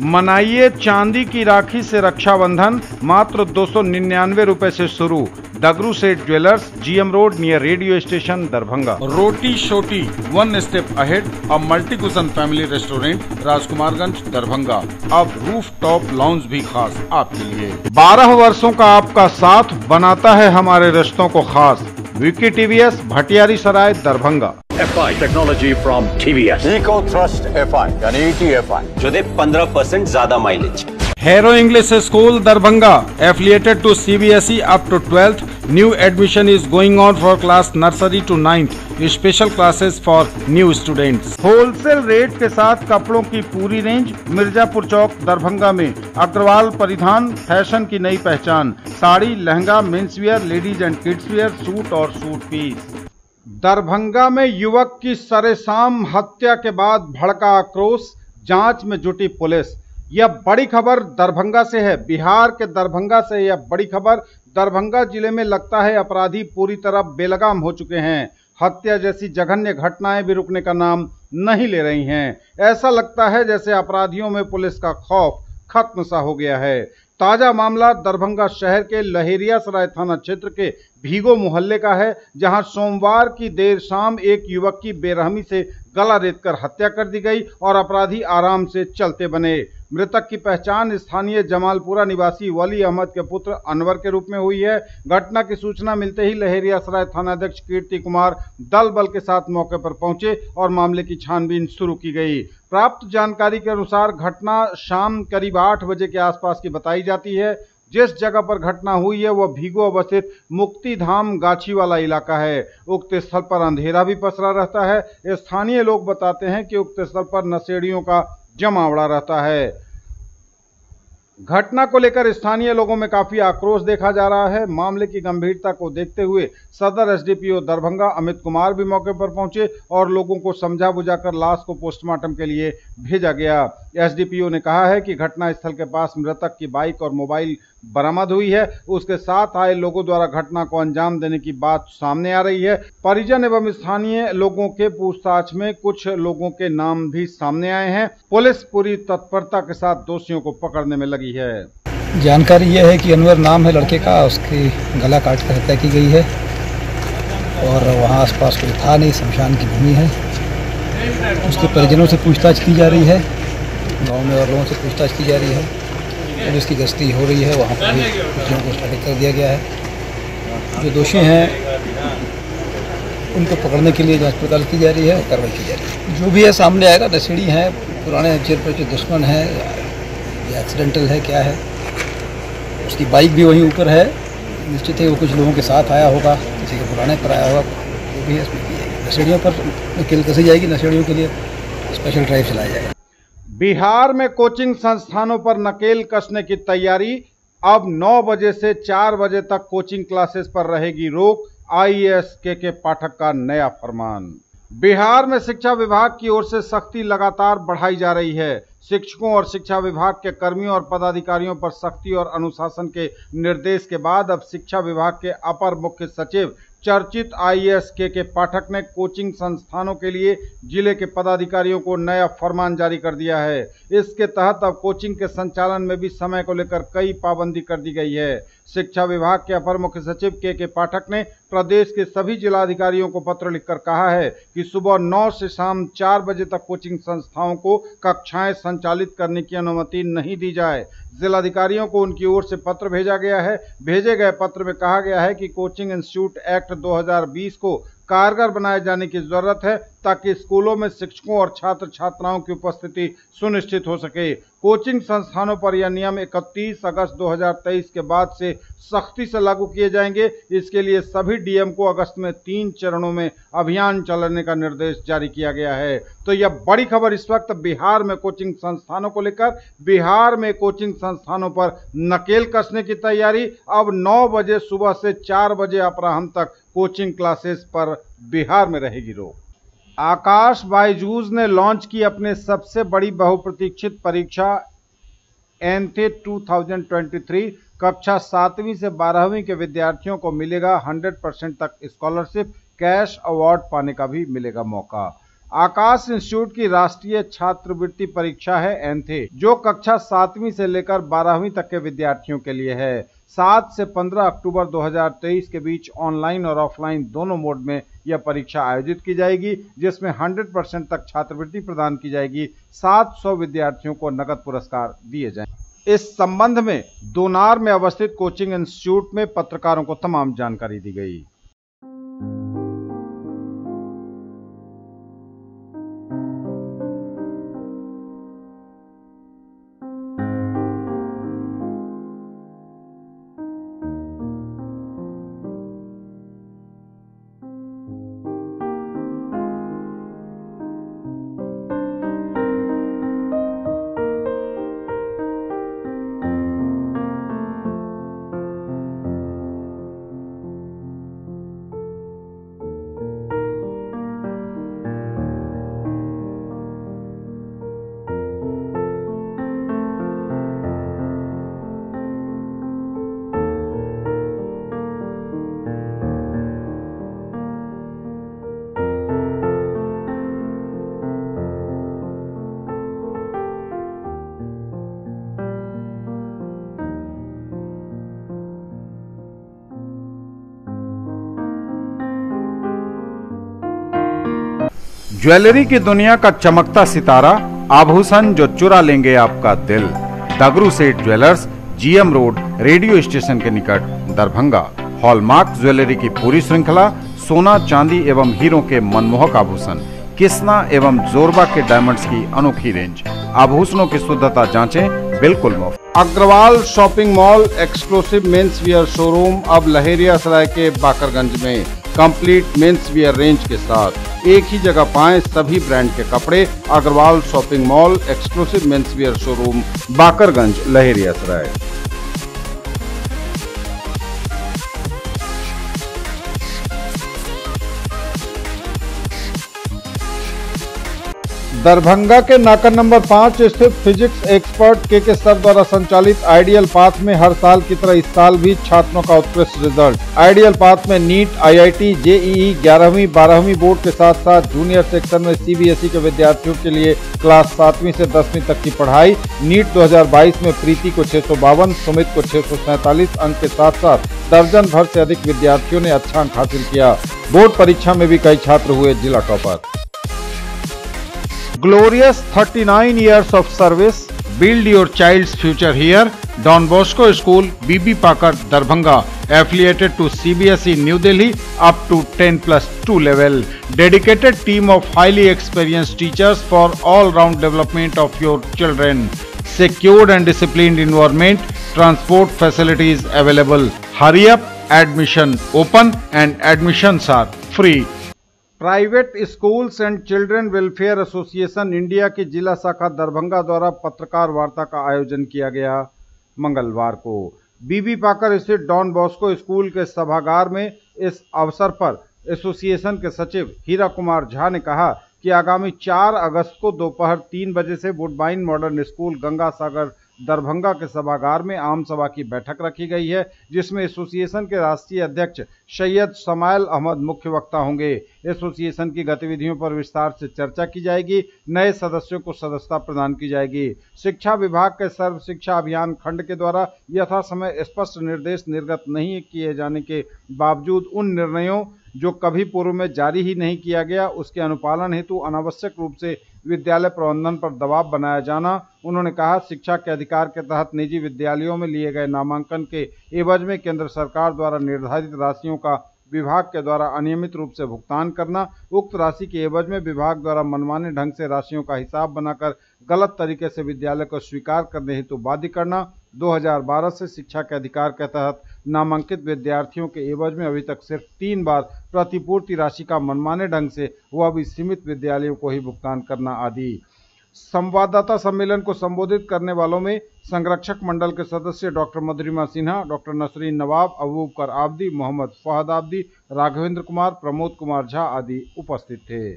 मनाइए चांदी की राखी से रक्षाबंधन, मात्र 299 रुपए से शुरू। Dagru Seth jewellers, GM road near radio station, Darbhanga. Roti Shoti, one step ahead, a multi cuisine family restaurant, Rajkumarganj, Darbhanga. अब रूफ टॉप लाउंज भी खास आपके लिए। 12 वर्षों का आपका साथ बनाता है हमारे रिश्तों को खास। Vicky TVS, Bhatiyari Sarai, Darbhanga. FI technology from TVS, eco thrust FI यानी ETFI जो दे 15% ज्यादा mileage. Hero English School, Darbhanga, affiliated to CBSE up to 12th. New admission is going on for class nursery to 9th. Special classes for new students. Wholesale rate के साथ कपड़ों की पूरी range, Mirzapur चौक, दरभंगा में। अग्रवाल परिधान, फैशन की नई पहचान। Sari, lehenga, men's wear, ladies and kids wear, suit और सूट पीस। दरभंगा में युवक की सरेआम हत्या के बाद भड़का आक्रोश, जांच में जुटी पुलिस। यह बड़ी खबर दरभंगा से है। बिहार के दरभंगा से यह बड़ी खबर। दरभंगा जिले में लगता है अपराधी पूरी तरह बेलगाम हो चुके हैं। हत्या जैसी जघन्य घटनाएं भी रुकने का नाम नहीं ले रही हैं। ऐसा लगता है जैसे अपराधियों में पुलिस का खौफ खत्म सा हो गया है। ताजा मामला दरभंगा शहर के लहेरियासराय थाना क्षेत्र के भीगो मोहल्ले का है, जहां सोमवार की देर शाम एक युवक की बेरहमी से गला रेतकर हत्या कर दी गई और अपराधी आराम से चलते बने। मृतक की पहचान स्थानीय जमालपुरा निवासी वली अहमद के पुत्र अनवर के रूप में हुई है। घटना की सूचना मिलते ही लहेरियासराय थानाध्यक्ष कीर्ति कुमार दल बल के साथ मौके पर पहुंचे और मामले की छानबीन शुरू की गई। प्राप्त जानकारी के अनुसार घटना शाम करीब 8 बजे के आसपास की बताई जाती है। जिस जगह पर घटना हुई है वह भीगो अवस्थित मुक्ति धाम गाछी वाला इलाका है। उक्त स्थल पर अंधेरा भी पसरा रहता है। स्थानीय लोग बताते हैं कि उक्त स्थल पर नशेड़ियों का जमावड़ा रहता है। घटना को लेकर स्थानीय लोगों में काफी आक्रोश देखा जा रहा है। मामले की गंभीरता को देखते हुए सदर एसडीपीओ दरभंगा अमित कुमार भी मौके पर पहुंचे और लोगों को समझा बुझाकर लाश को पोस्टमार्टम के लिए भेजा गया। एसडीपीओ ने कहा है कि घटना स्थल के पास मृतक की बाइक और मोबाइल बरामद हुई है। उसके साथ आए लोगों द्वारा घटना को अंजाम देने की बात सामने आ रही है। परिजन एवं स्थानीय लोगों के पूछताछ में कुछ लोगों के नाम भी सामने आए हैं। पुलिस पूरी तत्परता के साथ दोषियों को पकड़ने में लगी है। जानकारी यह है कि अनवर नाम है लड़के का, उसकी गला काट कर हत्या की गई है और वहाँ आसपास कोई था नहीं, शमशान की भूमि है। उसके परिजनों से पूछताछ की जा रही है, गाँव में और लोगों से पूछताछ की जा रही है। पुलिस की गश्ती हो रही है, वहाँ पर भी कुछ लोगों को स्टार्ट कर दिया गया है। जो दोषी हैं उनको पकड़ने के लिए जांच पड़ताल की जा रही है और कार्रवाई की जा रही है। जो भी है सामने आएगा। नशेड़ी हैं, पुराने चेर पर जो दुश्मन है या एक्सीडेंटल है क्या है। उसकी बाइक भी वहीं ऊपर है। निश्चित है वो कुछ लोगों के साथ आया होगा, किसी के पुराने पर आया होगा। जो भी है इसमें की जाएगी। नशेड़ियों पर किल कसी जाएगी। नशेड़ियों के लिए स्पेशल ड्राइव चलाया जाएगा। बिहार में कोचिंग संस्थानों पर नकेल कसने की तैयारी। अब 9 बजे से 4 बजे तक कोचिंग क्लासेस पर रहेगी रोक। आईएएस के पाठक का नया फरमान। बिहार में शिक्षा विभाग की ओर से सख्ती लगातार बढ़ाई जा रही है। शिक्षकों और शिक्षा विभाग के कर्मियों और पदाधिकारियों पर सख्ती और अनुशासन के निर्देश के बाद अब शिक्षा विभाग के अपर मुख्य सचिव चर्चित आईएएस के पाठक ने कोचिंग संस्थानों के लिए जिले के पदाधिकारियों को नया फरमान जारी कर दिया है। इसके तहत अब कोचिंग के संचालन में भी समय को लेकर कई पाबंदी कर दी गई है। शिक्षा विभाग के अपर मुख्य सचिव के पाठक ने प्रदेश के सभी जिलाधिकारियों को पत्र लिखकर कहा है कि सुबह 9 से शाम 4 बजे तक कोचिंग संस्थाओं को कक्षाएं संचालित करने की अनुमति नहीं दी जाए। जिलाधिकारियों को उनकी ओर से पत्र भेजा गया है। भेजे गए पत्र में कहा गया है कि कोचिंग इंस्टीट्यूट एक्ट 2020 को कारगर बनाए जाने की जरूरत है ताकि स्कूलों में शिक्षकों और छात्र छात्राओं की उपस्थिति सुनिश्चित हो सके। कोचिंग संस्थानों पर यह नियम 31 अगस्त 2023 के बाद से सख्ती से लागू किए जाएंगे। इसके लिए सभी डीएम को अगस्त में 3 चरणों में अभियान चलाने का निर्देश जारी किया गया है। तो यह बड़ी खबर इस वक्त बिहार में कोचिंग संस्थानों को लेकर। बिहार में कोचिंग संस्थानों पर नकेल कसने की तैयारी। अब 9 बजे सुबह से 4 बजे अपराह्न तक कोचिंग क्लासेस पर बिहार में रहेगी रोक। आकाश बायजूस ने लॉन्च की अपने सबसे बड़ी बहुप्रतीक्षित परीक्षा एनटेट 2023। कक्षा 7वीं से 12वीं के विद्यार्थियों को मिलेगा 100% तक स्कॉलरशिप। कैश अवार्ड पाने का भी मिलेगा मौका। आकाश इंस्टीट्यूट की राष्ट्रीय छात्रवृत्ति परीक्षा है एंथे, जो कक्षा 7वीं से लेकर 12वीं तक के विद्यार्थियों के लिए है। 7 से 15 अक्टूबर 2023 के बीच ऑनलाइन और ऑफलाइन दोनों मोड में यह परीक्षा आयोजित की जाएगी, जिसमें 100% तक छात्रवृत्ति प्रदान की जाएगी। 700 विद्यार्थियों को नकद पुरस्कार दिए जाएंगे। इस संबंध में दोनार में अवस्थित कोचिंग इंस्टीट्यूट में पत्रकारों को तमाम जानकारी दी गई। ज्वेलरी की दुनिया का चमकता सितारा, आभूषण जो चुरा लेंगे आपका दिल। दगरू Seth jewellers, GM road, radio station के निकट, दरभंगा। हॉलमार्क ज्वेलरी की पूरी श्रृंखला, सोना, चांदी एवं हीरों के मनमोहक आभूषण, किस्ना एवं जोरबा के डायमंड्स की अनोखी रेंज। आभूषणों की शुद्धता जांचें, बिल्कुल मुफ्त। Agarwal shopping mall exclusive men's wear showroom अब लहेरियासराय के बाकरगंज में कंप्लीट मेंस वियर रेंज के साथ एक ही जगह पाएं सभी ब्रांड के कपड़े। Agarwal shopping mall exclusive men's wear showroom, Bakarganj, Laheriasarai. Darbhanga के नाका नंबर 5 स्थित फिजिक्स एक्सपर्ट के सर द्वारा संचालित आइडियल पाथ में हर साल की तरह इस साल भी छात्रों का उत्कृष्ट रिजल्ट। आइडियल पाथ में नीट, आईआईटी, जेईई, 11वीं 12वीं बोर्ड के साथ साथ जूनियर सेक्शन में सीबीएसई के विद्यार्थियों के लिए क्लास 7वीं से 10वीं तक की पढ़ाई। नीट 2022 में प्रीति को 652, सुमित को 647 अंक के साथ साथ दर्जन भर से अधिक विद्यार्थियों ने अच्छा अंक हासिल किया। बोर्ड परीक्षा में भी कई छात्र हुए जिला topper. Glorious 39 years of service. Build your child's future here. Don Bosco School, BB Pakar, Darbhanga, affiliated to CBSE New Delhi up to 10+2 level. Dedicated team of highly experienced teachers for all-round development of your children. Secured and disciplined environment. Transport facilities available. Hurry up. Admission open and admissions are free. Private schools and children welfare association India की जिला शाखा दरभंगा द्वारा पत्रकार वार्ता का आयोजन किया गया। मंगलवार को बीबी पाकर स्थित डॉन बॉस्को स्कूल के सभागार में इस अवसर पर एसोसिएशन के सचिव हीरा कुमार झा ने कहा कि आगामी 4 अगस्त को दोपहर 3 बजे से वुडबाइन मॉडर्न स्कूल गंगा सागर दरभंगा के सभागार में आम सभा की बैठक रखी गई है, जिसमें एसोसिएशन के राष्ट्रीय अध्यक्ष सैयद समाइल अहमद मुख्य वक्ता होंगे। एसोसिएशन की गतिविधियों पर विस्तार से चर्चा की जाएगी। नए सदस्यों को सदस्यता प्रदान की जाएगी। शिक्षा विभाग के सर्व शिक्षा अभियान खंड के द्वारा यथासमय स्पष्ट निर्देश निर्गत नहीं किए जाने के बावजूद उन निर्णयों जो कभी पूर्व में जारी ही नहीं किया गया, उसके अनुपालन हेतु अनावश्यक रूप से विद्यालय प्रबंधन पर दबाव बनाया जाना। उन्होंने कहा, शिक्षा के अधिकार के तहत निजी विद्यालयों में लिए गए नामांकन के एवज में केंद्र सरकार द्वारा निर्धारित राशियों का विभाग के द्वारा अनियमित रूप से भुगतान करना, उक्त राशि के एवज में विभाग द्वारा मनमाने ढंग से राशियों का हिसाब बनाकर गलत तरीके से विद्यालय को स्वीकार करने हेतु बाध्य करना। 2012 से शिक्षा के अधिकार के तहत नामांकित विद्यार्थियों के एवज में अभी तक सिर्फ 3 बार प्रतिपूर्ति राशि का मनमाने ढंग से, वह भी सीमित विद्यालयों को ही भुगतान करना आदि। संवाददाता सम्मेलन को संबोधित करने वालों में संरक्षक मंडल के सदस्य डॉक्टर मधुरिमा सिन्हा, डॉक्टर नसरीन नवाब, अबूबकर आब्दी, मोहम्मद फहद आब्दी, राघवेंद्र कुमार, प्रमोद कुमार झा आदि उपस्थित थे।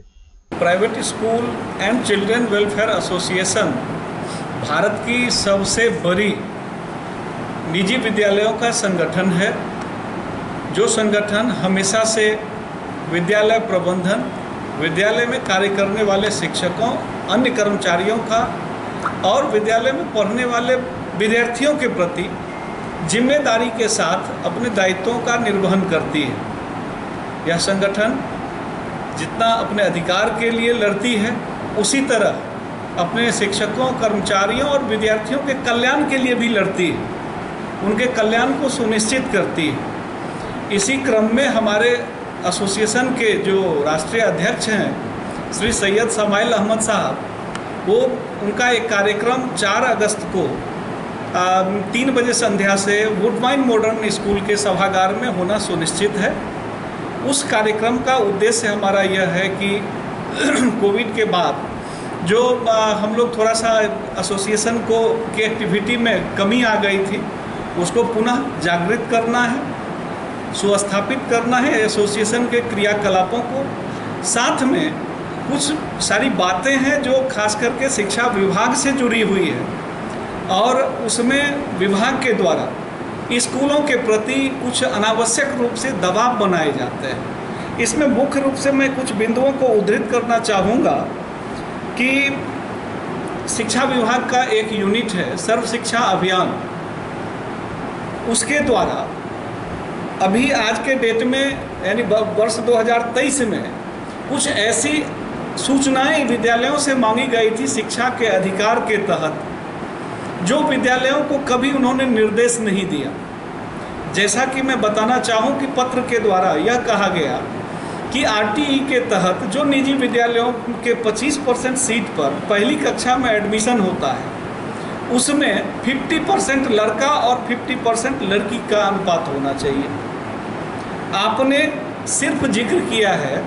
Private school and children welfare association Bharat की सबसे बड़ी निजी विद्यालयों का संगठन है, जो संगठन हमेशा से विद्यालय प्रबंधन विद्यालय में कार्य करने वाले शिक्षकों, अन्य कर्मचारियों का और विद्यालय में पढ़ने वाले विद्यार्थियों के प्रति जिम्मेदारी के साथ अपने दायित्वों का निर्वहन करती है। यह संगठन जितना अपने अधिकार के लिए लड़ती है, उसी तरह अपने शिक्षकों, कर्मचारियों और विद्यार्थियों के कल्याण के लिए भी लड़ती है, उनके कल्याण को सुनिश्चित करती है। इसी क्रम में हमारे एसोसिएशन के जो राष्ट्रीय अध्यक्ष हैं श्री सैयद समाइल अहमद साहब, वो उनका एक कार्यक्रम 4 अगस्त को 3 बजे संध्या से वुडवाइन मॉडर्न स्कूल के सभागार में होना सुनिश्चित है। उस कार्यक्रम का उद्देश्य हमारा यह है कि कोविड के बाद जो हम लोग थोड़ा सा एसोसिएशन को की एक्टिविटी में कमी आ गई थी, उसको पुनः जागृत करना है, सुस्थापित करना है एसोसिएशन के क्रियाकलापों को। साथ में कुछ सारी बातें हैं जो खास करके शिक्षा विभाग से जुड़ी हुई है और उसमें विभाग के द्वारा स्कूलों के प्रति कुछ अनावश्यक रूप से दबाव बनाए जाते हैं। इसमें मुख्य रूप से मैं कुछ बिंदुओं को उद्धृत करना चाहूँगा कि शिक्षा विभाग का एक यूनिट है सर्व शिक्षा अभियान, उसके द्वारा अभी आज के डेट में यानी वर्ष 2023 में कुछ ऐसी सूचनाएं विद्यालयों से मांगी गई थी शिक्षा के अधिकार के तहत, जो विद्यालयों को कभी उन्होंने निर्देश नहीं दिया। जैसा कि मैं बताना चाहूँ कि पत्र के द्वारा यह कहा गया कि आरटीई के तहत जो निजी विद्यालयों के 25% सीट पर पहली कक्षा में एडमिशन होता है, उसमें 50% लड़का और 50% लड़की का अनुपात होना चाहिए। आपने सिर्फ जिक्र किया है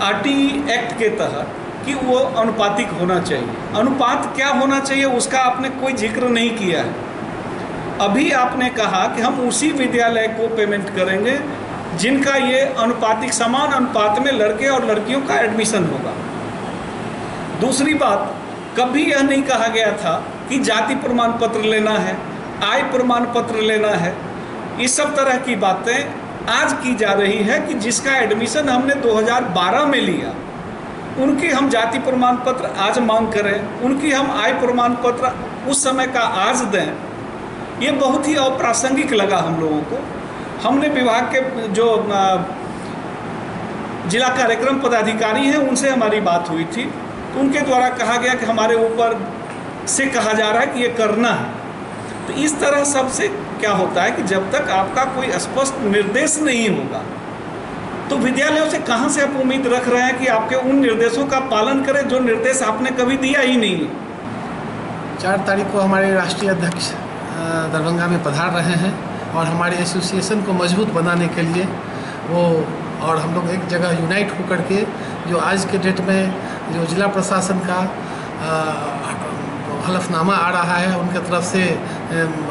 आरटीई एक्ट के तहत कि वो अनुपातिक होना चाहिए। अनुपात क्या होना चाहिए उसका आपने कोई जिक्र नहीं किया है। अभी आपने कहा कि हम उसी विद्यालय को पेमेंट करेंगे जिनका ये अनुपातिक समान अनुपात में लड़के और लड़कियों का एडमिशन होगा। दूसरी बात, कभी यह नहीं कहा गया था कि जाति प्रमाण पत्र लेना है, आय प्रमाण पत्र लेना है। इस सब तरह की बातें आज की जा रही है कि जिसका एडमिशन हमने 2012 में लिया, उनकी हम जाति प्रमाण पत्र आज मांग करें, उनकी हम आय प्रमाण पत्र उस समय का आज दें। ये बहुत ही अप्रासंगिक लगा हम लोगों को। हमने विभाग के जो जिला कार्यक्रम पदाधिकारी हैं उनसे हमारी बात हुई थी, तो उनके द्वारा कहा गया कि हमारे ऊपर से कहा जा रहा है कि ये करना है। तो इस तरह सबसे क्या होता है कि जब तक आपका कोई स्पष्ट निर्देश नहीं होगा तो विद्यालयों से कहाँ से आप उम्मीद रख रहे हैं कि आपके उन निर्देशों का पालन करें जो निर्देश आपने कभी दिया ही नहीं है। 4 तारीख को हमारे राष्ट्रीय अध्यक्ष दरभंगा में पधार रहे हैं और हमारे एसोसिएशन को मजबूत बनाने के लिए वो और हम लोग एक जगह यूनाइट होकर के जो आज के डेट में जो जिला प्रशासन का हलफनामा आ रहा है उनके तरफ से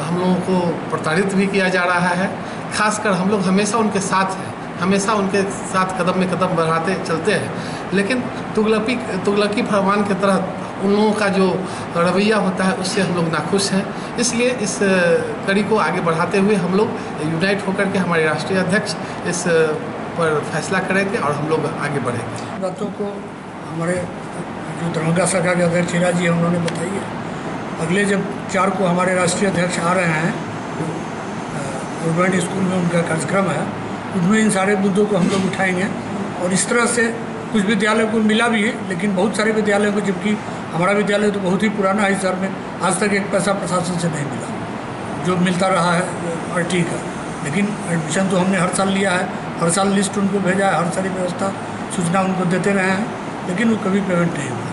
हम लोगों को प्रताड़ित भी किया जा रहा है। खासकर हम लोग हमेशा उनके साथ हैं, हमेशा उनके साथ कदम में कदम बढ़ाते चलते हैं, लेकिन तुगलकी फरमान के तहत उन लोगों का जो रवैया होता है उससे हम लोग नाखुश हैं। इसलिए इस कड़ी को आगे बढ़ाते हुए हम लोग यूनाइट होकर के हमारे राष्ट्रीय अध्यक्ष इस पर फैसला करेंगे और हम लोग आगे बढ़ेंगे। बातों को हमारे जो दरभंगा शाखा के अध्यक्ष हीरा जी हैं उन्होंने बताई है। अगले जब 4 को हमारे राष्ट्रीय अध्यक्ष आ रहे हैं, गवर्नमेंट स्कूल में उनका कार्यक्रम है, उसमें इन सारे मुद्दों को हम लोग उठाएंगे। और इस तरह से कुछ विद्यालयों को मिला भी है, लेकिन बहुत सारे विद्यालयों को, जबकि हमारा विद्यालय तो बहुत ही पुराना है इस शहर में, आज तक एक पैसा प्रशासन से नहीं मिला। जो मिलता रहा है आरटीई का, लेकिन एडमिशन तो हमने हर साल लिया है, हर साल लिस्ट उनको भेजा है, हर सारी व्यवस्था सूचना उनको देते रहे हैं, लेकिन वो कभी पेमेंट नहीं हुआ।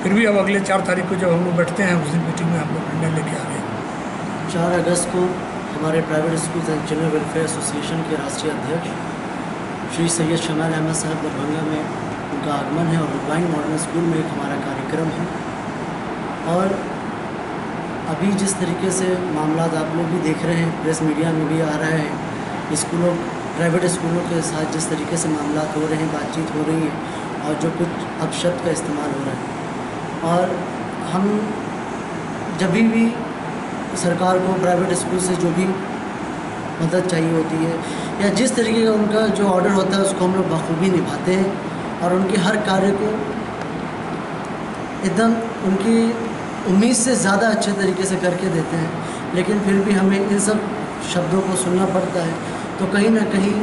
फिर भी अब अगले 4 तारीख को जब हम लोग बैठते हैं उस दिन मीटिंग में हम लोग निर्णय लेके आ गए। 4 अगस्त को हमारे private schools and children welfare association के राष्ट्रीय अध्यक्ष श्री सैयद समाइल अहमद साहब दरभंगा में उनका आगमन है और वुडवाइन मॉडर्न स्कूल में एक हमारा कार्यक्रम है। और अभी जिस तरीके से मामला आप लोग भी देख रहे हैं, प्रेस मीडिया में भी आ रहे हैं, स्कूलों प्राइवेट स्कूलों के साथ जिस तरीके से मामला हो रहे हैं, बातचीत हो रही है और जो कुछ अपशब्द का इस्तेमाल हो रहा है, और हम जब भी सरकार को प्राइवेट स्कूल से जो भी मदद चाहिए होती है या जिस तरीके का उनका जो ऑर्डर होता है उसको हम लोग बखूबी निभाते हैं। और उनके हर कार्य को एकदम उनकी उम्मीद से ज़्यादा अच्छे तरीके से करके देते हैं, लेकिन फिर भी हमें इन सब शब्दों को सुनना पड़ता है। तो कहीं ना कहीं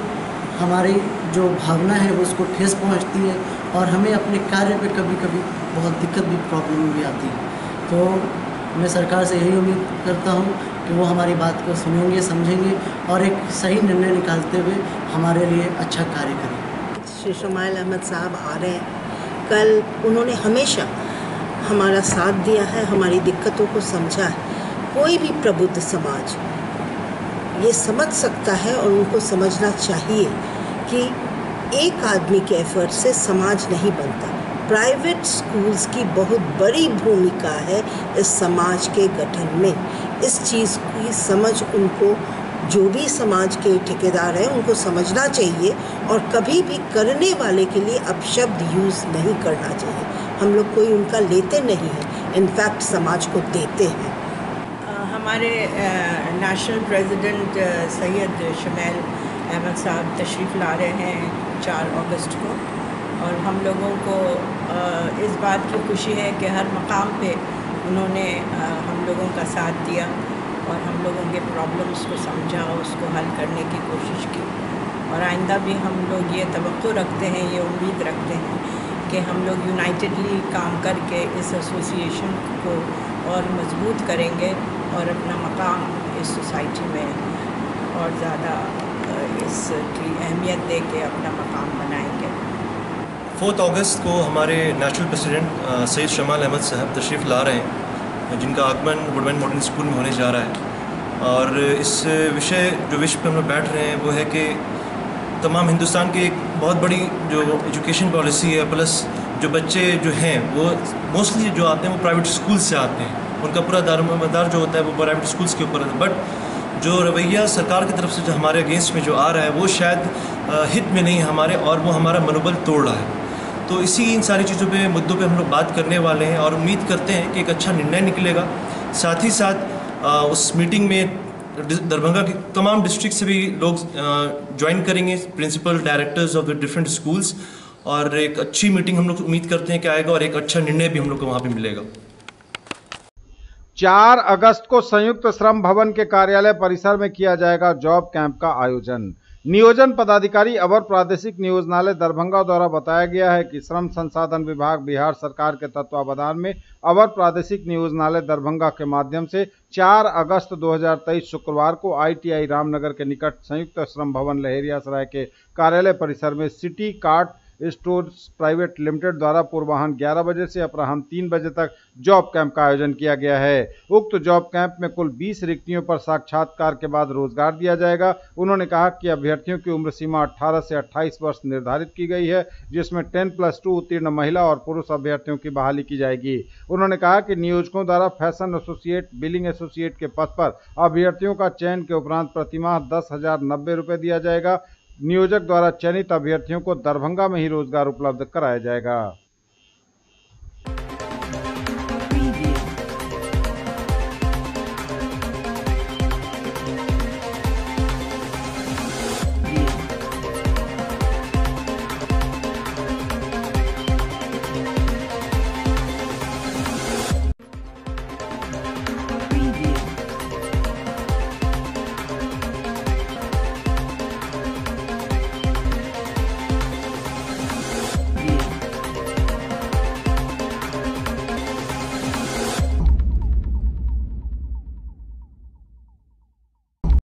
हमारी जो भावना है वो उसको ठेस पहुंचती है और हमें अपने कार्य पे कभी कभी बहुत दिक्कत भी, प्रॉब्लम भी आती है। तो मैं सरकार से यही उम्मीद करता हूँ कि वो हमारी बात को सुनेंगे, समझेंगे और एक सही निर्णय निकालते हुए हमारे लिए अच्छा कार्य करें। श्री शमाइल अहमद साहब आ रहे हैं। कल उन्होंने हमेशा हमारा साथ दिया है, हमारी दिक्कतों को समझा है। कोई भी प्रबुद्ध समाज ये समझ सकता है और उनको समझना चाहिए कि एक आदमी के एफर्ट से समाज नहीं बनता। प्राइवेट स्कूल्स की बहुत बड़ी भूमिका है इस समाज के गठन में। इस चीज़ की समझ उनको, जो भी समाज के ठेकेदार हैं, उनको समझना चाहिए और कभी भी करने वाले के लिए अपशब्द यूज़ नहीं करना चाहिए। हम लोग कोई उनका लेते नहीं हैं, इनफैक्ट समाज को देते हैं। हमारे नेशनल प्रेसिडेंट सैयद शमाइल अहमद साहब तशरीफ़ ला रहे हैं 4 अगस्त को, और हम लोगों को इस बात की खुशी है कि हर मकाम पे उन्होंने हम लोगों का साथ दिया और हम लोगों के प्रॉब्लम्स को समझा, उसको हल करने की कोशिश की। और आइंदा भी हम लोग ये तवक्को रखते हैं, ये उम्मीद रखते हैं कि हम लोग यूनाइटेडली काम करके इस एसोसिएशन को और मजबूत करेंगे और अपना मकाम इस सोसाइटी में और ज़्यादा इसकी अहमियत दे के अपना मकाम बनाएंगे। 4 अगस्त को हमारे नेशनल प्रेसिडेंट सैयद शमाइल अहमद साहब तशरीफ़ ला रहे हैं, जिनका आगमन वुडमैन मॉडर्न स्कूल में होने जा रहा है। और इस विषय पे हम लोग बैठ रहे हैं वो है कि तमाम हिंदुस्तान की एक बहुत बड़ी जो एजुकेशन पॉलिसी है, प्लस जो बच्चे जो हैं वो मोस्टली जो आते हैं वो प्राइवेट स्कूल से आते हैं, उनका पूरा दारोमदार जो होता है वो प्राइवेट स्कूल्स के ऊपर है। बट जो रवैया सरकार की तरफ से जो हमारे अगेंस्ट में जो आ रहा है वो शायद हित में नहीं है हमारे, और वो हमारा मनोबल तोड़ रहा है। तो इसी इन सारी चीज़ों पे, मुद्दों पे हम लोग बात करने वाले हैं और उम्मीद करते हैं कि एक अच्छा निर्णय निकलेगा। साथ ही साथ उस मीटिंग में दरभंगा के तमाम डिस्ट्रिक्ट से भी लोग ज्वाइन करेंगे, principal directors of the different schools, और एक अच्छी मीटिंग हम लोग उम्मीद करते हैं कि आएगा और एक अच्छा निर्णय भी हम लोग को वहाँ पे मिलेगा। 4 अगस्त को संयुक्त श्रम भवन के कार्यालय परिसर में किया जाएगा जॉब कैंप का आयोजन। नियोजन पदाधिकारी अवर प्रादेशिक नियोजनालय दरभंगा द्वारा बताया गया है कि श्रम संसाधन विभाग बिहार सरकार के तत्वावधान में अवर प्रादेशिक नियोजनालय दरभंगा के माध्यम से 4 अगस्त 2023 शुक्रवार को ITI रामनगर के निकट संयुक्त श्रम भवन लहेरियासराय के कार्यालय परिसर में city cart stores private limited द्वारा पूर्वाह्न 11 बजे से अपराह्न 3 बजे तक जॉब कैंप का आयोजन किया गया है। उक्त जॉब कैंप में कुल 20 रिक्तियों पर साक्षात्कार के बाद रोजगार दिया जाएगा। उन्होंने कहा कि अभ्यर्थियों की उम्र सीमा 18 से 28 वर्ष निर्धारित की गई है, जिसमें 10+2 उत्तीर्ण महिला और पुरुष अभ्यर्थियों की बहाली की जाएगी। उन्होंने कहा कि नियोजकों द्वारा फैशन एसोसिएट, बिलिंग एसोसिएट के पद पर अभ्यर्थियों का चयन के उपरांत प्रतिमाह 10,090 रुपये दिया जाएगा। नियोजक द्वारा चयनित अभ्यर्थियों को दरभंगा में ही रोजगार उपलब्ध कराया जाएगा।